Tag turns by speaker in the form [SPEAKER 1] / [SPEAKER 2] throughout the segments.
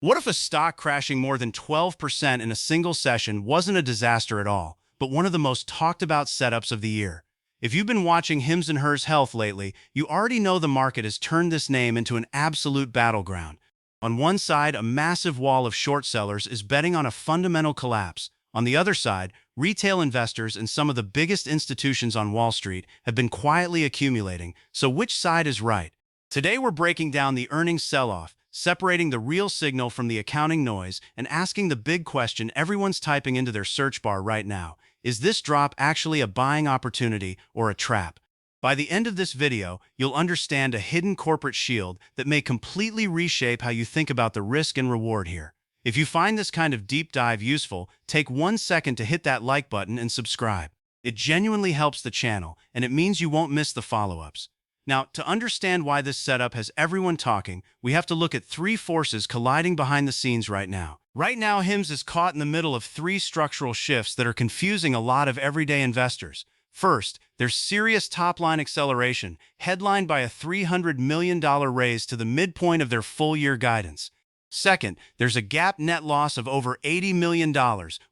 [SPEAKER 1] What if a stock crashing more than 12% in a single session wasn't a disaster at all, but one of the most talked about setups of the year? If you've been watching HIMS and Hers Health lately, you already know the market has turned this name into an absolute battleground. On one side, a massive wall of short sellers is betting on a fundamental collapse. On the other side, retail investors and some of the biggest institutions on Wall Street have been quietly accumulating. So which side is right? Today we're breaking down the earnings sell-off, separating the real signal from the accounting noise, and asking the big question everyone's typing into their search bar right now. Is this drop actually a buying opportunity or a trap? By the end of this video, you'll understand a hidden corporate shield that may completely reshape how you think about the risk and reward here. If you find this kind of deep dive useful, take 1 second to hit that like button and subscribe. It genuinely helps the channel, and it means you won't miss the follow-ups. Now, to understand why this setup has everyone talking, we have to look at three forces colliding behind the scenes right now. Right now, HIMS is caught in the middle of three structural shifts that are confusing a lot of everyday investors. First, there's serious top-line acceleration, headlined by a $300 million raise to the midpoint of their full-year guidance. Second, there's a GAAP net loss of over $80 million,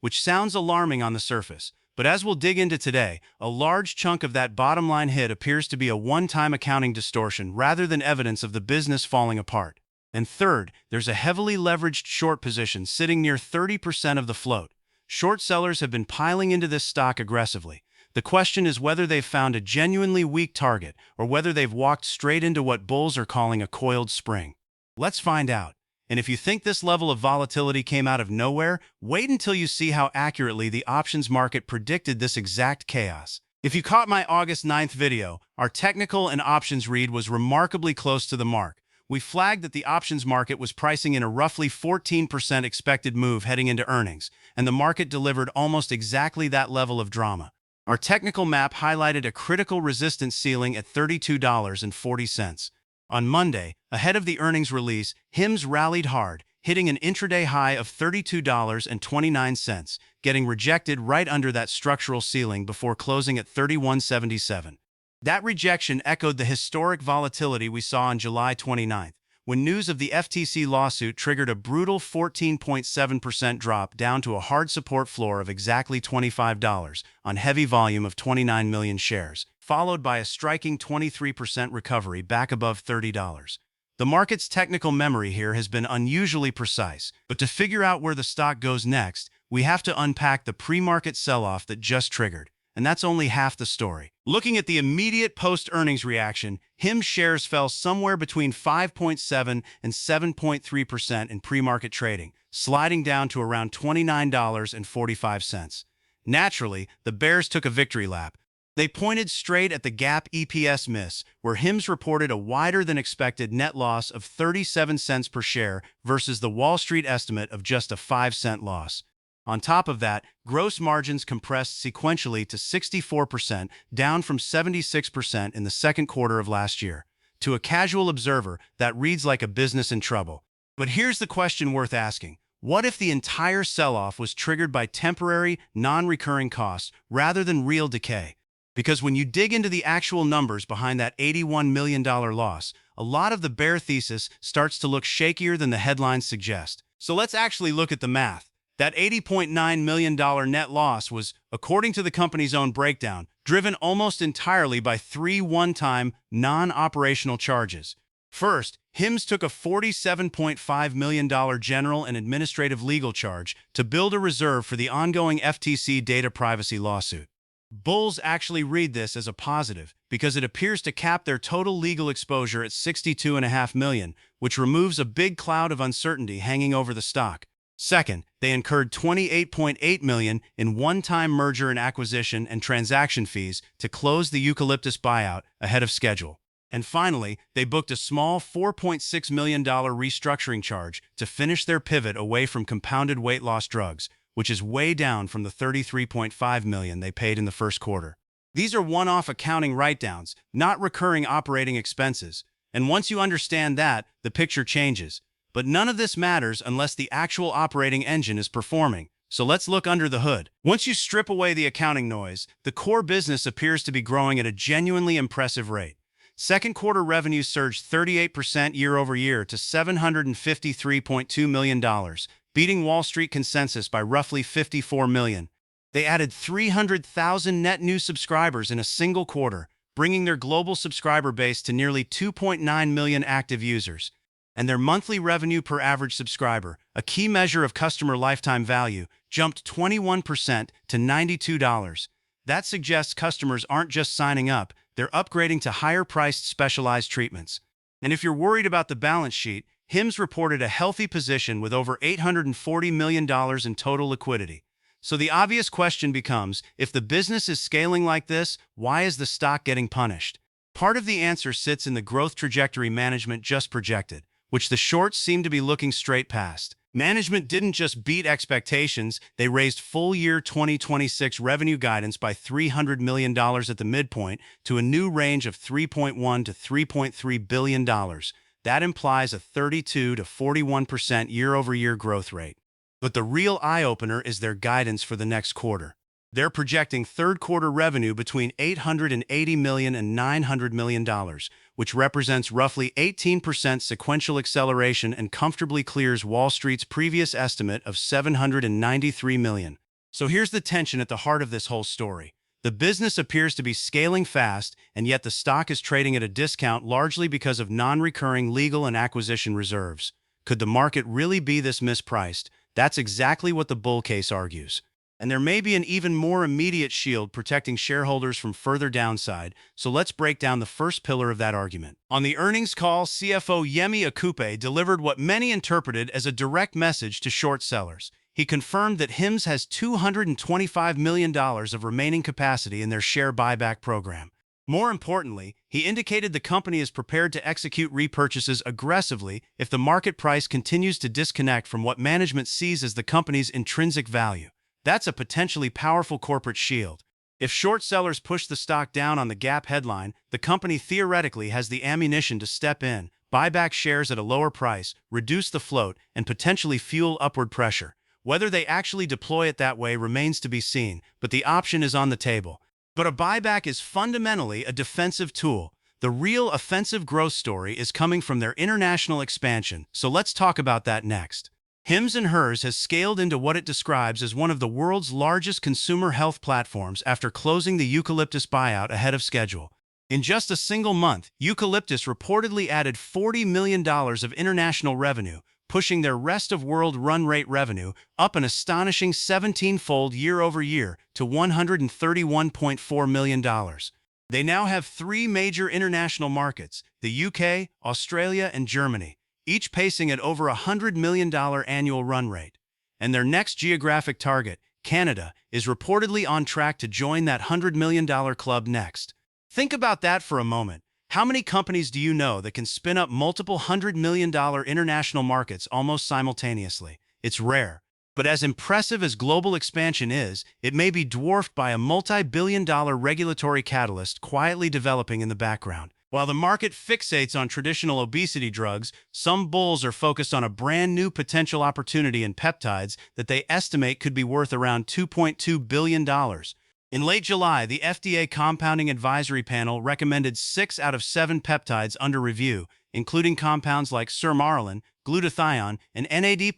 [SPEAKER 1] which sounds alarming on the surface. But as we'll dig into today, a large chunk of that bottom line hit appears to be a one-time accounting distortion rather than evidence of the business falling apart. And third, there's a heavily leveraged short position sitting near 30% of the float. Short sellers have been piling into this stock aggressively. The question is whether they've found a genuinely weak target or whether they've walked straight into what bulls are calling a coiled spring. Let's find out. And if you think this level of volatility came out of nowhere, wait until you see how accurately the options market predicted this exact chaos. If you caught my August 9th video, our technical and options read was remarkably close to the mark. We flagged that the options market was pricing in a roughly 14% expected move heading into earnings, and the market delivered almost exactly that level of drama. Our technical map highlighted a critical resistance ceiling at $32.40. On Monday, ahead of the earnings release, HIMS rallied hard, hitting an intraday high of $32.29, getting rejected right under that structural ceiling before closing at $31.77. That rejection echoed the historic volatility we saw on July 29th, when news of the FTC lawsuit triggered a brutal 14.7% drop down to a hard support floor of exactly $25 on heavy volume of 29 million shares, followed by a striking 23% recovery back above $30. The market's technical memory here has been unusually precise, but to figure out where the stock goes next, we have to unpack the pre-market sell-off that just triggered. And that's only half the story. Looking at the immediate post-earnings reaction, HIMS shares fell somewhere between 5.7 and 7.3% in pre-market trading, sliding down to around $29.45. Naturally, the bears took a victory lap. They pointed straight at the GAAP EPS miss, where HIMS reported a wider-than-expected net loss of 37 cents per share versus the Wall Street estimate of just a 5-cent loss. On top of that, gross margins compressed sequentially to 64%, down from 76% in the second quarter of last year. To a casual observer, that reads like a business in trouble. But here's the question worth asking. What if the entire sell-off was triggered by temporary, non-recurring costs rather than real decay? Because when you dig into the actual numbers behind that $81 million loss, a lot of the bear thesis starts to look shakier than the headlines suggest. So let's actually look at the math. That $80.9 million net loss was, according to the company's own breakdown, driven almost entirely by three one-time, non-operational charges. First, HIMS took a $47.5 million general and administrative legal charge to build a reserve for the ongoing FTC data privacy lawsuit. Bulls actually read this as a positive because it appears to cap their total legal exposure at $62.5 million, which removes a big cloud of uncertainty hanging over the stock. Second, they incurred $28.8 million in one-time merger and acquisition and transaction fees to close the eucalyptus buyout ahead of schedule. And finally, they booked a small $4.6 million restructuring charge to finish their pivot away from compounded weight loss drugs, which is way down from the $33.5 million they paid in the first quarter. These are one-off accounting write-downs, not recurring operating expenses. And once you understand that, the picture changes. But none of this matters unless the actual operating engine is performing. So let's look under the hood. Once you strip away the accounting noise, the core business appears to be growing at a genuinely impressive rate. Second quarter revenue surged 38% year over year to $753.2 million, beating Wall Street consensus by roughly 54 million. They added 300,000 net new subscribers in a single quarter, bringing their global subscriber base to nearly 2.9 million active users. And their monthly revenue per average subscriber, a key measure of customer lifetime value, jumped 21% to $92. That suggests customers aren't just signing up, they're upgrading to higher-priced specialized treatments. And if you're worried about the balance sheet, HIMS reported a healthy position with over $840 million in total liquidity. So the obvious question becomes, if the business is scaling like this, why is the stock getting punished? Part of the answer sits in the growth trajectory management just projected, which the shorts seem to be looking straight past. Management didn't just beat expectations, they raised full-year 2026 revenue guidance by $300 million at the midpoint to a new range of $3.1 to $3.3 billion. That implies a 32 to 41% year-over-year growth rate. But the real eye-opener is their guidance for the next quarter. They're projecting third-quarter revenue between $880 million and $900 million, which represents roughly 18% sequential acceleration and comfortably clears Wall Street's previous estimate of $793 million. So here's the tension at the heart of this whole story. The business appears to be scaling fast, and yet the stock is trading at a discount largely because of non-recurring legal and acquisition reserves. Could the market really be this mispriced? That's exactly what the bull case argues. And there may be an even more immediate shield protecting shareholders from further downside, so let's break down the first pillar of that argument. On the earnings call, CFO Yemi Okupe delivered what many interpreted as a direct message to short sellers. He confirmed that HIMS has $225 million of remaining capacity in their share buyback program. More importantly, he indicated the company is prepared to execute repurchases aggressively if the market price continues to disconnect from what management sees as the company's intrinsic value. That's a potentially powerful corporate shield. If short sellers push the stock down on the GAAP headline, the company theoretically has the ammunition to step in, buy back shares at a lower price, reduce the float, and potentially fuel upward pressure. Whether they actually deploy it that way remains to be seen, but the option is on the table. But a buyback is fundamentally a defensive tool. The real offensive growth story is coming from their international expansion, so let's talk about that next. HIMS and HERS has scaled into what it describes as one of the world's largest consumer health platforms after closing the Eucalyptus buyout ahead of schedule. In just a single month, Eucalyptus reportedly added $40 million of international revenue, pushing their rest-of-world run rate revenue up an astonishing 17-fold year-over-year to $131.4 million. They now have 3 major international markets, the UK, Australia, and Germany, each pacing at over $100 million annual run rate. And their next geographic target, Canada, is reportedly on track to join that $100 million club next. Think about that for a moment. How many companies do you know that can spin up multiple $100 million international markets almost simultaneously? It's rare. But as impressive as global expansion is, it may be dwarfed by a multi-billion-dollar regulatory catalyst quietly developing in the background. While the market fixates on traditional obesity drugs, some bulls are focused on a brand new potential opportunity in peptides that they estimate could be worth around $2.2 billion. In late July, the FDA Compounding Advisory Panel recommended 6 out of 7 peptides under review, including compounds like sermorelin, glutathione, and NAD+,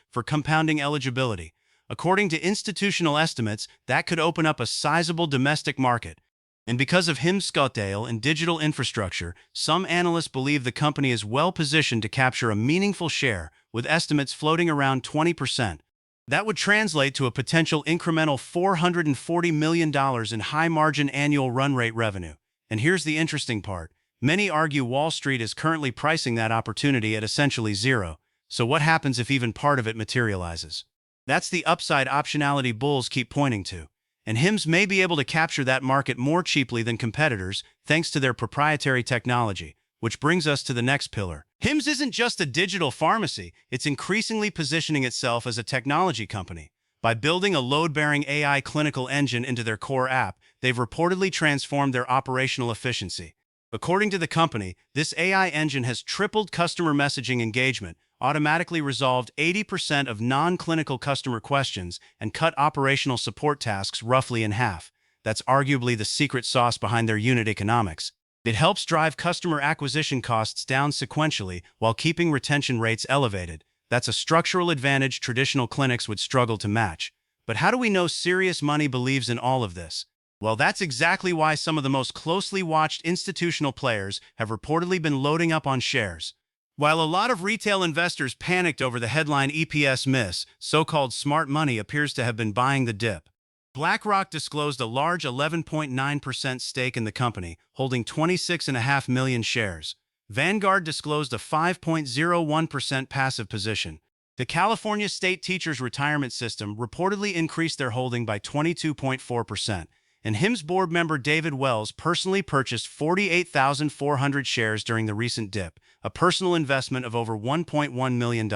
[SPEAKER 1] for compounding eligibility. According to institutional estimates, that could open up a sizable domestic market. And because of HIMS' scale and digital infrastructure, some analysts believe the company is well-positioned to capture a meaningful share, with estimates floating around 20%. That would translate to a potential incremental $440 million in high-margin annual run rate revenue. And here's the interesting part. Many argue Wall Street is currently pricing that opportunity at essentially zero. So what happens if even part of it materializes? That's the upside optionality bulls keep pointing to. And HIMS may be able to capture that market more cheaply than competitors thanks to their proprietary technology, which brings us to the next pillar. HIMS isn't just a digital pharmacy, it's increasingly positioning itself as a technology company. By building a load-bearing AI clinical engine into their core app, they've reportedly transformed their operational efficiency. According to the company, this AI engine has tripled customer messaging engagement, automatically resolved 80% of non-clinical customer questions, and cut operational support tasks roughly in half. That's arguably the secret sauce behind their unit economics. It helps drive customer acquisition costs down sequentially while keeping retention rates elevated. That's a structural advantage traditional clinics would struggle to match. But how do we know serious money believes in all of this? Well, that's exactly why some of the most closely watched institutional players have reportedly been loading up on shares. While a lot of retail investors panicked over the headline EPS miss, so-called smart money appears to have been buying the dip. BlackRock disclosed a large 11.9% stake in the company, holding 26.5 million shares. Vanguard disclosed a 5.01% passive position. The California State Teachers Retirement System reportedly increased their holding by 22.4%, and HIMS board member David Wells personally purchased 48,400 shares during the recent dip, a personal investment of over $1.1 million.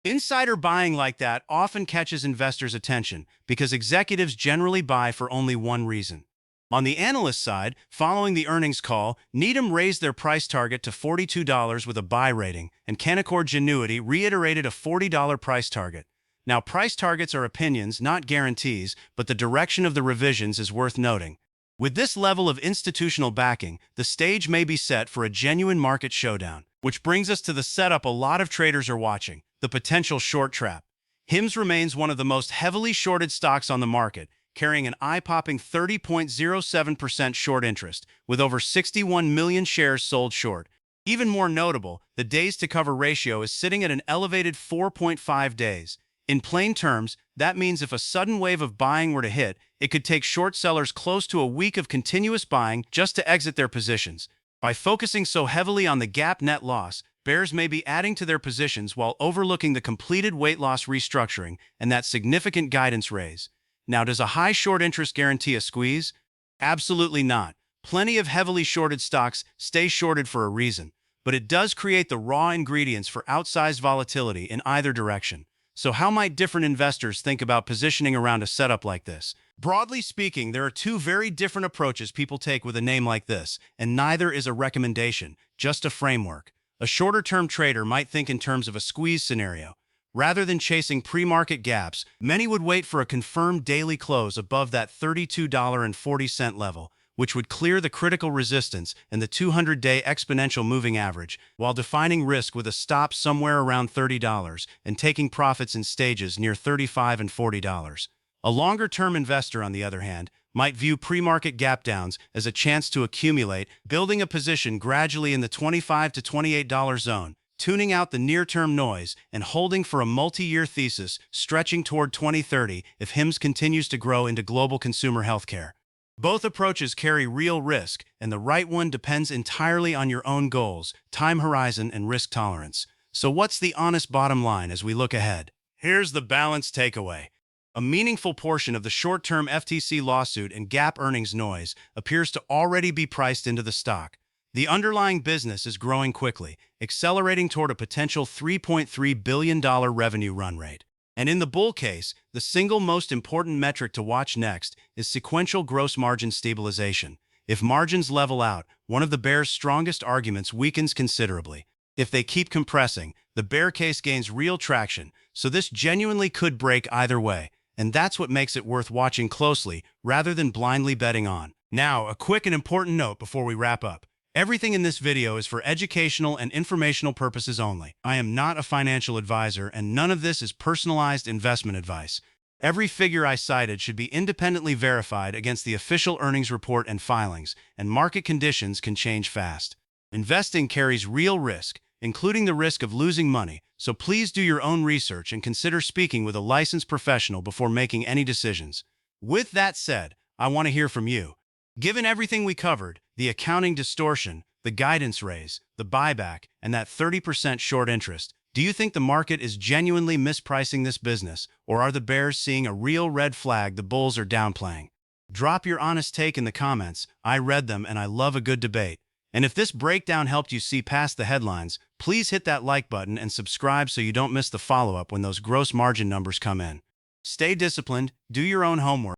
[SPEAKER 1] Insider buying like that often catches investors' attention because executives generally buy for only one reason. On the analyst side, following the earnings call, Needham raised their price target to $42 with a buy rating, and Canaccord Genuity reiterated a $40 price target. Now, price targets are opinions, not guarantees, but the direction of the revisions is worth noting. With this level of institutional backing, the stage may be set for a genuine market showdown, which brings us to the setup a lot of traders are watching: the potential short trap. HIMS remains one of the most heavily shorted stocks on the market, carrying an eye-popping 30.07% short interest, with over 61 million shares sold short. Even more notable, the days-to-cover ratio is sitting at an elevated 4.5 days. In plain terms, that means if a sudden wave of buying were to hit, it could take short sellers close to a week of continuous buying just to exit their positions. By focusing so heavily on the GAAP net loss, bears may be adding to their positions while overlooking the completed weight loss restructuring and that significant guidance raise. Now, does a high short interest guarantee a squeeze? Absolutely not. Plenty of heavily shorted stocks stay shorted for a reason, but it does create the raw ingredients for outsized volatility in either direction. So how might different investors think about positioning around a setup like this? Broadly speaking, there are two very different approaches people take with a name like this, and neither is a recommendation, just a framework. A shorter-term trader might think in terms of a squeeze scenario. Rather than chasing pre-market gaps, many would wait for a confirmed daily close above that $32.40 level, which would clear the critical resistance and the 200-day exponential moving average, while defining risk with a stop somewhere around $30 and taking profits in stages near $35 and $40. A longer-term investor, on the other hand, might view pre-market gap downs as a chance to accumulate, building a position gradually in the $25 to $28 zone, tuning out the near-term noise, and holding for a multi-year thesis stretching toward 2030 if HIMS continues to grow into global consumer healthcare. Both approaches carry real risk, and the right one depends entirely on your own goals, time horizon, and risk tolerance. So what's the honest bottom line as we look ahead? Here's the balanced takeaway. A meaningful portion of the short-term FTC lawsuit and GAAP earnings noise appears to already be priced into the stock. The underlying business is growing quickly, accelerating toward a potential $3.3 billion revenue run rate. And in the bull case, the single most important metric to watch next is sequential gross margin stabilization. If margins level out, one of the bear's strongest arguments weakens considerably. If they keep compressing, the bear case gains real traction, so this genuinely could break either way. And that's what makes it worth watching closely, rather than blindly betting on. Now, a quick and important note before we wrap up. Everything in this video is for educational and informational purposes only. I am not a financial advisor, and none of this is personalized investment advice. Every figure I cited should be independently verified against the official earnings report and filings, and market conditions can change fast. Investing carries real risk, including the risk of losing money, so please do your own research and consider speaking with a licensed professional before making any decisions. With that said, I want to hear from you. Given everything we covered, the accounting distortion, the guidance raise, the buyback, and that 30% short interest, do you think the market is genuinely mispricing this business, or are the bears seeing a real red flag the bulls are downplaying? Drop your honest take in the comments. I read them and I love a good debate. And if this breakdown helped you see past the headlines, please hit that like button and subscribe so you don't miss the follow-up when those gross margin numbers come in. Stay disciplined, do your own homework,